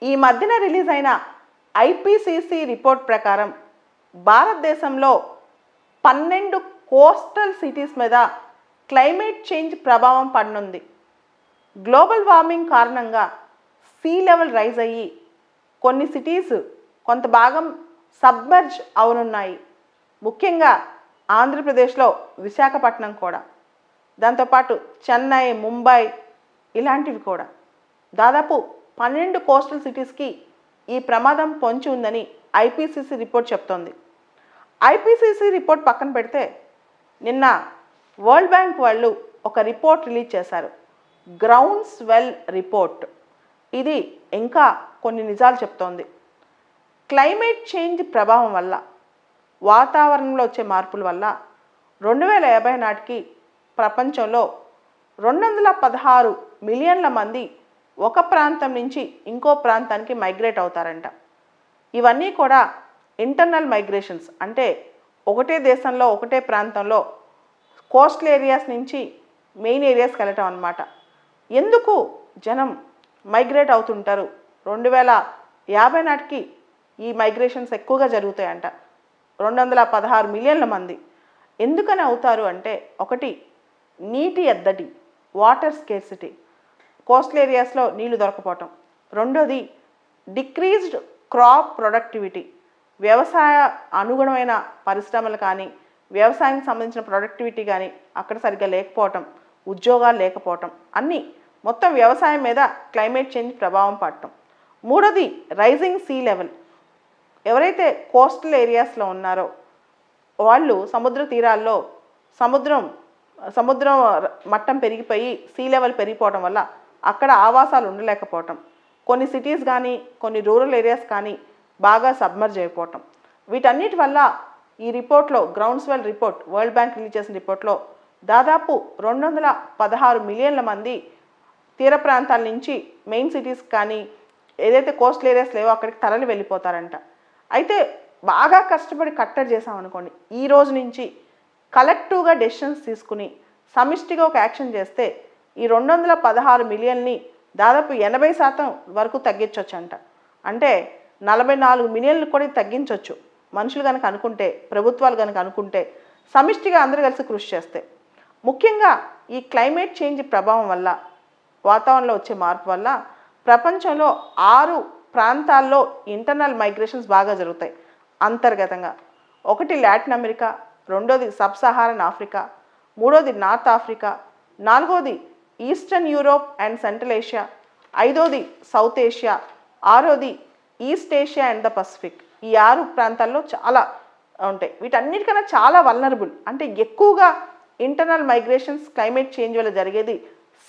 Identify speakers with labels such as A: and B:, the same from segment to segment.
A: ఈ మధ్యన రిలీజ్ అయిన ఐపీసీసీ రిపోర్ట్ ప్రకారం భారతదేశంలో 12 కోస్టల్ సిటీస్ మీద క్లైమేట్ చేంజ్ ప్రభావం పడనుంది. గ్లోబల్ వార్మింగ్ కారణంగా సీ లెవెల్ రైజ్ అయ్యి కొన్ని సిటీస్ కొంత భాగం సబ్మర్జ్ అవనున్నాయి. ముఖ్యంగా ఆంధ్రప్రదేశ్లో విశాఖపట్నం కూడా, దాంతోపాటు చెన్నై, ముంబై ఇలాంటివి కూడా దాదాపు 12 కోస్టల్ సిటీస్కి ఈ ప్రమాదం పొంచి ఉందని ఐపీసీసీ రిపోర్ట్ చెప్తోంది. ఐపీసీసీ రిపోర్ట్ పక్కన పెడితే నిన్న వరల్డ్ బ్యాంక్ వాళ్ళు ఒక రిపోర్ట్ రిలీజ్ చేశారు, గ్రౌండ్ స్వెల్ రిపోర్ట్. ఇది ఇంకా కొన్ని నిజాలు చెప్తోంది. క్లైమేట్ చేంజ్ ప్రభావం వల్ల, వాతావరణంలో వచ్చే మార్పుల వల్ల 2050 నాటికి ప్రపంచంలో 216 మిలియన్ల మంది ఒక ప్రాంతం నుంచి ఇంకో ప్రాంతానికి మైగ్రేట్ అవుతారంట. ఇవన్నీ కూడా ఇంటర్నల్ మైగ్రేషన్స్, అంటే ఒకటే దేశంలో ఒకటే ప్రాంతంలో కోస్టల్ ఏరియాస్ నుంచి మెయిన్ ఏరియాస్కి వెళ్ళటం అన్నమాట. ఎందుకు జనం మైగ్రేట్ అవుతుంటారు? 2050 నాటికి ఈ మైగ్రేషన్స్ ఎక్కువగా జరుగుతాయంట. 216 మిలియన్ల మంది ఎందుకని అవుతారు అంటే, ఒకటి నీటి ఎద్దడి, వాటర్ స్కేర్సిటీ, కోస్టల్ ఏరియాస్లో నీళ్లు దొరకపోవటం. రెండోది డిక్రీజ్డ్ క్రాప్ ప్రొడక్టివిటీ, వ్యవసాయ అనుగుణమైన పరిశ్రమలు కానీ వ్యవసాయానికి సంబంధించిన ప్రొడక్టివిటీ కానీ అక్కడ సరిగ్గా లేకపోవటం, ఉద్యోగాలు లేకపోవటం, అన్నీ మొత్తం వ్యవసాయం మీద క్లైమేట్ చేంజ్ ప్రభావం పడటం. మూడోది రైజింగ్ సీ లెవెల్. ఎవరైతే కోస్టల్ ఏరియాస్లో ఉన్నారో వాళ్ళు సముద్ర తీరాల్లో సముద్రం మట్టం పెరిగిపోయి సీ లెవెల్ పెరిగిపోవటం వల్ల అక్కడ ఆవాసాలు ఉండలేకపోవటం, కొన్ని సిటీస్ కానీ కొన్ని రూరల్ ఏరియాస్ కానీ బాగా సబ్మర్జ్ అయిపోవటం. వీటన్నిటి వల్ల ఈ రిపోర్ట్లో, ground swell report, world bank release చేసిన రిపోర్ట్లో దాదాపు 216 మిలియన్ల మంది తీర ప్రాంతాల నుంచి మెయిన్ సిటీస్ కానీ ఏదైతే కోస్టల్ ఏరియాస్ లేవో అక్కడికి తరలి వెళ్ళిపోతారంట. అయితే బాగా కష్టపడి కట్టడి చేసామనుకోండి, ఈ రోజు నుంచి కలెక్టివ్గా డెసిషన్స్ తీసుకుని సమిష్టిగా ఒక యాక్షన్ చేస్తే ఈ 216 మిలియన్ని దాదాపు 80% వరకు తగ్గించవచ్చు అంట. అంటే 44 మిలియన్లు కూడా తగ్గించవచ్చు మనుషులు కనుక అనుకుంటే, ప్రభుత్వాలు కనుక అనుకుంటే, సమిష్టిగా అందరూ కలిసి కృషి చేస్తే. ముఖ్యంగా ఈ క్లైమేట్ చేంజ్ ప్రభావం వల్ల, వాతావరణంలో వచ్చే మార్పు వల్ల ప్రపంచంలో 6 ప్రాంతాల్లో ఇంటర్నల్ మైగ్రేషన్స్ బాగా జరుగుతాయి అంతర్గతంగా. ఒకటి లాటిన్ అమెరికా, రెండోది సబ్ సహారన్ ఆఫ్రికా, మూడోది నార్త్ ఆఫ్రికా, నాలుగోది Eastern Europe and Central Asia, ఐదోది సౌత్ ఏషియా, ఆరోది East Asia and the Pacific. ఈ 6 ప్రాంతాల్లో చాలా ఉంటాయి. వీటన్నిటికన్నా చాలా వల్నరబుల్, అంటే ఎక్కువగా ఇంటర్నల్ మైగ్రేషన్స్ క్లైమేట్ చేంజ్ వల్ల జరిగేది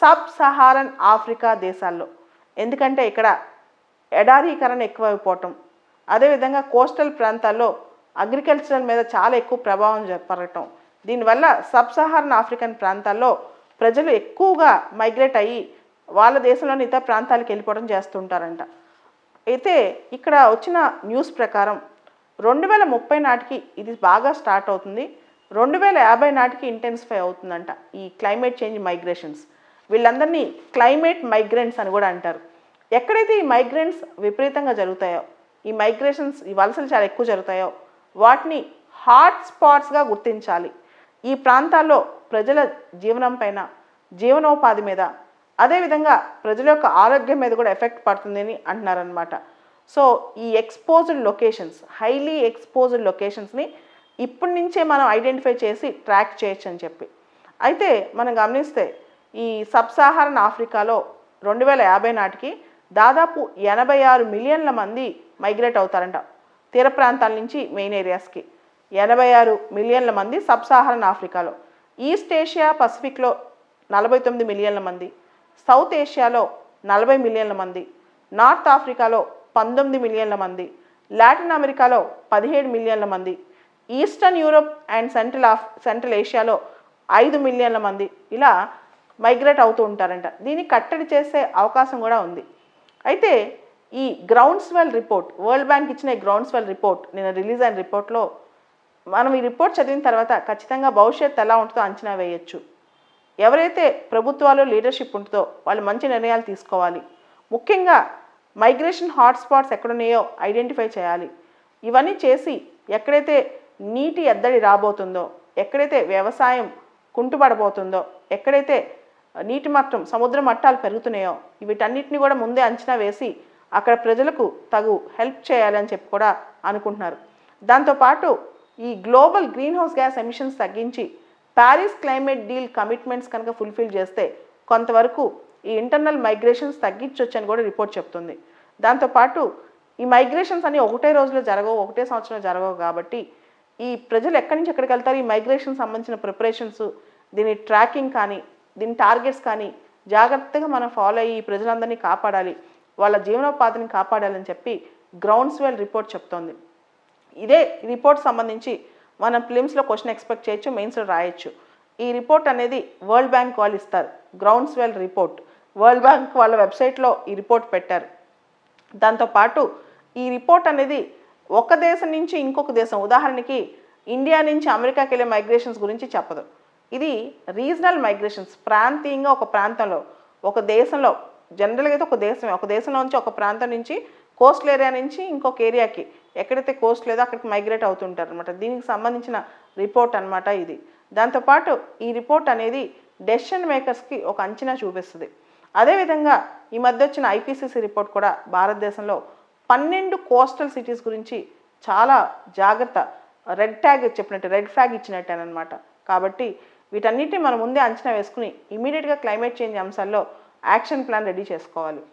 A: సబ్ సహారన్ ఆఫ్రికా దేశాల్లో. ఎందుకంటే ఇక్కడ ఎడారీకరణ ఎక్కువైపోవటం, అదేవిధంగా కోస్టల్ ప్రాంతాల్లో అగ్రికల్చర్ మీద చాలా ఎక్కువ ప్రభావం పడటం. దీనివల్ల సబ్ సహారన్ ఆఫ్రికన్ ప్రాంతాల్లో ప్రజలు ఎక్కువగా మైగ్రేట్ అయ్యి వాళ్ళ దేశంలోని ఇతర ప్రాంతాలకు వెళ్ళిపోవడం చేస్తుంటారంట. అయితే ఇక్కడ వచ్చిన న్యూస్ ప్రకారం 2030 నాటికి ఇది బాగా స్టార్ట్ అవుతుంది, 2050 నాటికి ఇంటెన్సిఫై అవుతుందంట ఈ క్లైమేట్ చేంజ్ మైగ్రేషన్స్. వీళ్ళందరినీ క్లైమేట్ మైగ్రెంట్స్ అని కూడా అంటారు. ఎక్కడైతే ఈ మైగ్రెంట్స్ విపరీతంగా జరుగుతాయో, ఈ మైగ్రేషన్స్, ఈ వలసలు చాలా ఎక్కువ జరుగుతాయో వాటిని హాట్ స్పాట్స్గా గుర్తించాలి. ఈ ప్రాంతాల్లో ప్రజల జీవనం పైన, జీవనోపాధి మీద, అదేవిధంగా ప్రజల యొక్క ఆరోగ్యం మీద కూడా ఎఫెక్ట్ పడుతుందని అంటున్నారనమాట. సో ఈ ఎక్స్పోజ్డ్ లొకేషన్స్, హైలీ ఎక్స్పోజ్డ్ లొకేషన్స్ని ఇప్పటి నుంచే మనం ఐడెంటిఫై చేసి ట్రాక్ చేయొచ్చు అని చెప్పి. అయితే మనం గమనిస్తే ఈ సబ్ సహారన్ ఆఫ్రికాలో 2050 నాటికి దాదాపు 86 మిలియన్ల మంది మైగ్రేట్ అవుతారంట తీర ప్రాంతాల నుంచి మెయిన్ ఏరియాస్కి. 86 మిలియన్ల మంది సబ్ సహారన్ ఆఫ్రికాలో. ఈస్ట్ ఏషియా పసిఫిక్లో 49 మిలియన్ల మంది, సౌత్ ఏషియాలో 40 మిలియన్ల మంది, నార్త్ ఆఫ్రికాలో 19 మిలియన్ల మంది, లాటిన్ అమెరికాలో 17 మిలియన్ల మంది, ఈస్టర్న్ యూరోప్ అండ్ సెంట్రల్ ఏషియాలో 5 మిలియన్ల మంది ఇలా మైగ్రేట్ అవుతూ ఉంటారంట. దీన్ని కట్టడి చేసే అవకాశం కూడా ఉంది. అయితే ఈ ground swell report, world bank ఇచ్చిన ఈ గ్రౌండ్ స్వెల్ రిపోర్ట్, నిన్న రిలీజ్ అయిన రిపోర్ట్లో మనం ఈ రిపోర్ట్ చదివిన తర్వాత ఖచ్చితంగా భవిష్యత్తు ఎలా ఉంటుందో అంచనా వేయచ్చు. ఎవరైతే ప్రభుత్వాలు లీడర్షిప్ ఉంటుందో వాళ్ళు మంచి నిర్ణయాలు తీసుకోవాలి. ముఖ్యంగా మైగ్రేషన్ హాట్స్పాట్స్ ఎక్కడున్నాయో ఐడెంటిఫై చేయాలి. ఇవన్నీ చేసి ఎక్కడైతే నీటి ఎద్దడి రాబోతుందో, ఎక్కడైతే వ్యవసాయం కుంటుపడబోతుందో, ఎక్కడైతే నీటి మట్టం సముద్ర మట్టాలు పెరుగుతున్నాయో వీటన్నిటిని కూడా ముందే అంచనా వేసి అక్కడ ప్రజలకు తగు హెల్ప్ చేయాలని చెప్పి కూడా అనుకుంటున్నారు. దాంతోపాటు ఈ global green house gas emissions తగ్గించి ప్యారిస్ క్లైమేట్ డీల్ కమిట్మెంట్స్ కనుక ఫుల్ఫిల్ చేస్తే కొంతవరకు ఈ ఇంటర్నల్ మైగ్రేషన్స్ తగ్గించవచ్చని కూడా రిపోర్ట్ చెప్తుంది. దాంతోపాటు ఈ మైగ్రేషన్స్ అన్ని ఒకటే రోజులో జరగవు, ఒకటే సంవత్సరంలో జరగవు కాబట్టి ఈ ప్రజలు ఎక్కడి నుంచి ఎక్కడికి వెళ్తారు, ఈ మైగ్రేషన్ సంబంధించిన ప్రిపరేషన్స్, దీని ట్రాకింగ్ కానీ దీని టార్గెట్స్ కానీ జాగ్రత్తగా మనం ఫాలో అయ్యి ఈ ప్రజలందరినీ కాపాడాలి, వాళ్ళ జీవనోపాధిని కాపాడాలని చెప్పి గ్రౌండ్స్వెల్ రిపోర్ట్ చెప్తోంది. ఇదే రిపోర్ట్ సంబంధించి మనం ప్రిలిమ్స్లో క్వశ్చన్ ఎక్స్పెక్ట్ చేయొచ్చు, మెయిన్స్లో రాయొచ్చు. ఈ రిపోర్ట్ అనేది వరల్డ్ బ్యాంక్ వాళ్ళు ఇస్తారు, గ్రౌండ్స్వెల్ రిపోర్ట్. వరల్డ్ బ్యాంక్ వాళ్ళ వెబ్సైట్లో ఈ రిపోర్ట్ పెట్టారు. దాంతోపాటు ఈ రిపోర్ట్ అనేది ఒక దేశం నుంచి ఇంకొక దేశం, ఉదాహరణకి ఇండియా నుంచి అమెరికాకి వెళ్ళే మైగ్రేషన్స్ గురించి చెప్పదు. ఇది రీజనల్ మైగ్రేషన్స్, ప్రాంతీయంగా ఒక ప్రాంతంలో ఒక దేశంలో, జనరల్గా అయితే ఒక దేశంలో నుంచి ఒక ప్రాంతం నుంచి కోస్టల్ ఏరియా నుంచి ఇంకొక ఏరియాకి ఎక్కడైతే కోస్ట్ లేదో అక్కడికి మైగ్రేట్ అవుతుంటారు అనమాట. దీనికి సంబంధించిన రిపోర్ట్ అనమాట ఇది. దాంతోపాటు ఈ రిపోర్ట్ అనేది డెసిషన్ మేకర్స్కి ఒక అంచనా చూపిస్తుంది. అదేవిధంగా ఈ మధ్య వచ్చిన ఐపీసీసీ రిపోర్ట్ కూడా భారతదేశంలో 12 కోస్టల్ సిటీస్ గురించి చాలా జాగ్రత్త, రెడ్ ఫ్లాగ్ ఇచ్చినట్టేనమాట. కాబట్టి వీటన్నిటిని మనం ముందే అంచనా వేసుకుని ఇమీడియట్గా క్లైమేట్ చేంజ్ అంశాల్లో యాక్షన్ ప్లాన్ రెడీ చేసుకోవాలి.